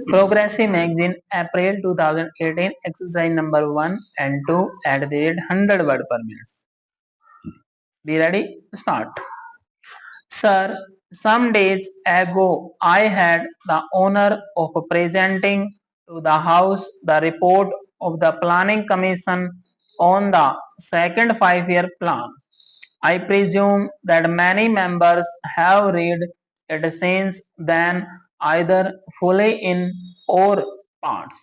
Progressive Magazine, April 2018, exercise number 1 and 2 at the rate 100 word per minute. Be ready? Start. Sir, some days ago I had the honor of presenting to the House the report of the Planning Commission on the second 5-year plan. I presume that many members have read it since then, either fully in or parts.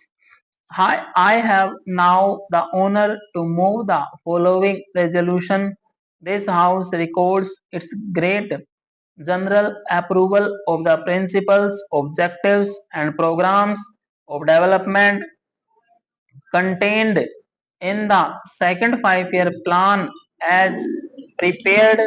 I have now the honor to move the following resolution. This House records its great general approval of the principles, objectives, and programs of development contained in the second 5-year plan as prepared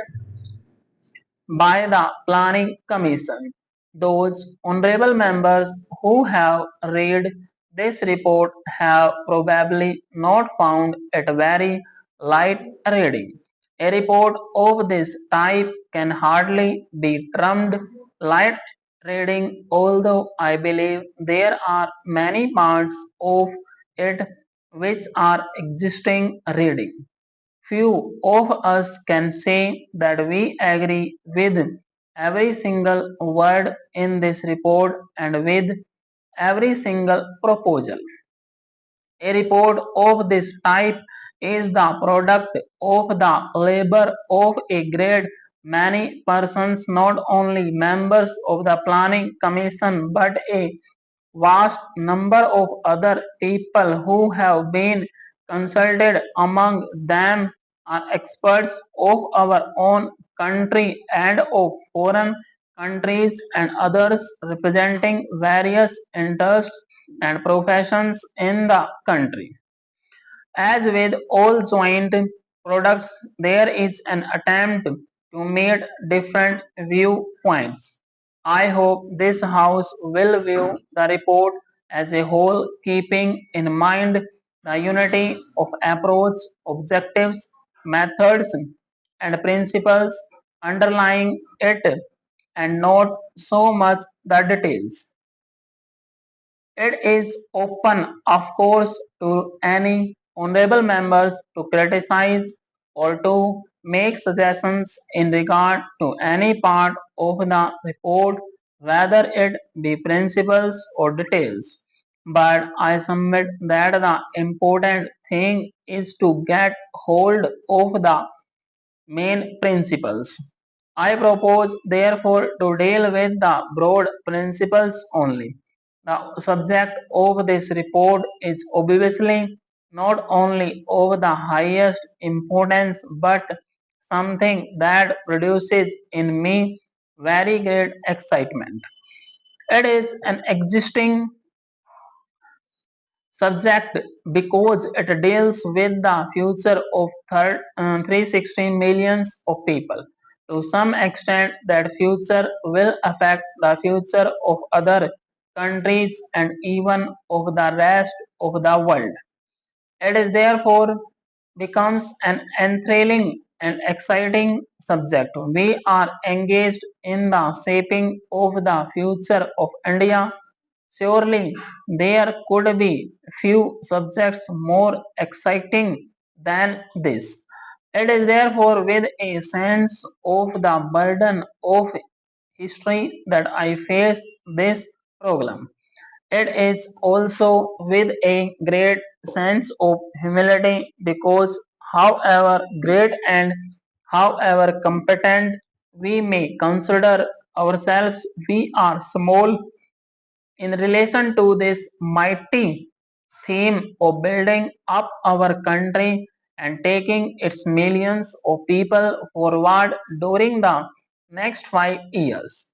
by the Planning Commission. Those honorable members who have read this report have probably not found it very light reading. A report of this type can hardly be termed light reading, although I believe there are many parts of it which are existing reading. Few of us can say that we agree with every single word in this report and with every single proposal. A report of this type is the product of the labor of a great many persons, not only members of the Planning Commission, but a vast number of other people who have been consulted. Among them are experts of our own country and of foreign countries and others representing various interests and professions in the country. As with all joint products, there is an attempt to meet different viewpoints. I hope this House will view the report as a whole, keeping in mind the unity of approach, objectives, methods, and principles underlying it, and not so much the details. It is open, of course, to any honorable members to criticize or to make suggestions in regard to any part of the report, whether it be principles or details. But I submit that the important thing is to get hold of the main principles. I propose therefore to deal with the broad principles only. The subject of this report is obviously not only of the highest importance but something that produces in me very great excitement. It is an existing subject because it deals with the future of 316 millions of people. To some extent, that future will affect the future of other countries and even of the rest of the world. It is therefore becomes an enthralling and exciting subject. We are engaged in the shaping of the future of India. Surely there could be few subjects more exciting than this. It is therefore with a sense of the burden of history that I face this problem. It is also with a great sense of humility because, however great and however competent we may consider ourselves, we are small in relation to this mighty theme of building up our country and taking its millions of people forward during the next 5 years.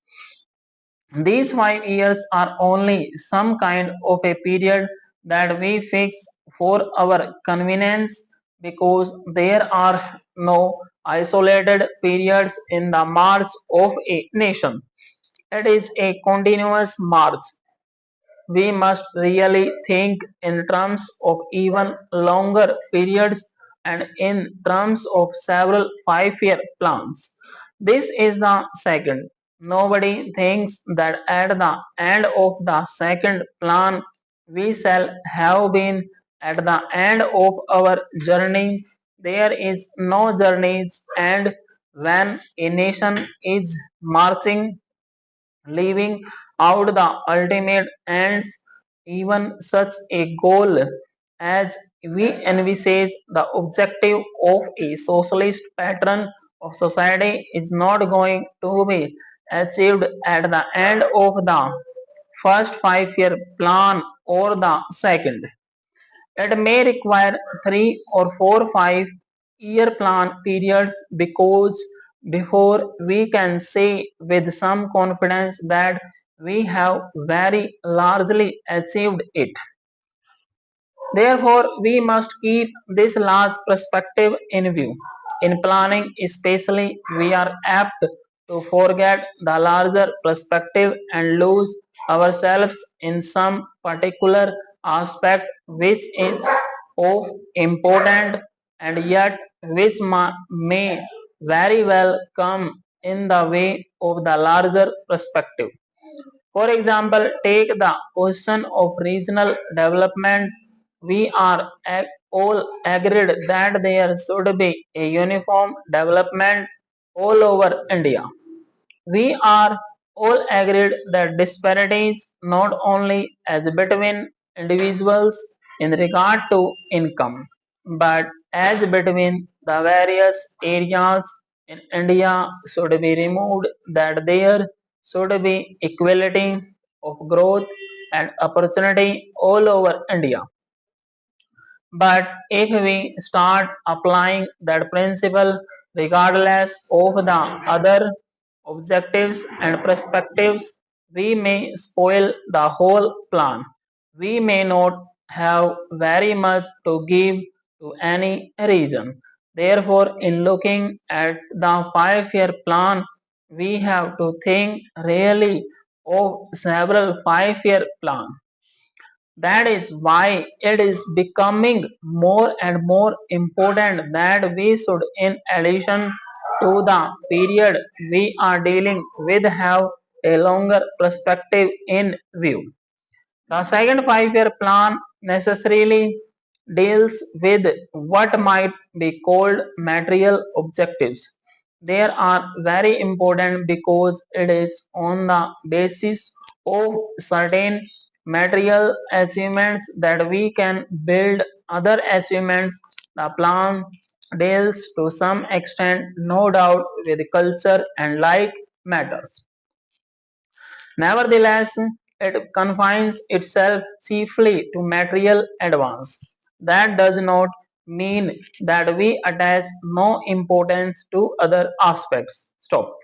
These 5 years are only some kind of a period that we fix for our convenience because there are no isolated periods in the march of a nation. It is a continuous march. We must really think in terms of even longer periods and in terms of several 5-year plans. This is the second. Nobody thinks that at the end of the second plan we shall have been at the end of our journey. There is no journeys, and when a nation is marching, leaving out the ultimate ends, even such a goal as we envisage the objective of a socialist pattern of society is not going to be achieved at the end of the first 5 year plan or the second. It may require 3 or 4 5 year plan periods because before we can say with some confidence that we have very largely achieved it. Therefore, we must keep this large perspective in view. In planning, especially, we are apt to forget the larger perspective and lose ourselves in some particular aspect which is of important and yet which may very well come in the way of the larger perspective. For example, take the question of regional development. We are all agreed that there should be a uniform development all over India. We are all agreed that disparities not only as between individuals in regard to income, but as between the various areas in India should be removed, that there should be equality of growth and opportunity all over India. But if we start applying that principle regardless of the other objectives and perspectives, we may spoil the whole plan. We may not have very much to give to any region. Therefore, in looking at the 5 year plan, we have to think really of several 5 year plans. That is why it is becoming more and more important that we should, in addition to the period we are dealing with, have a longer perspective in view. The second 5 year plan necessarily deals with what might be called material objectives. They are very important because it is on the basis of certain material achievements that we can build other achievements. The plan deals to some extent, no doubt, with culture and like matters. Nevertheless, it confines itself chiefly to material advance. That does not mean that we attach no importance to other aspects. Stop.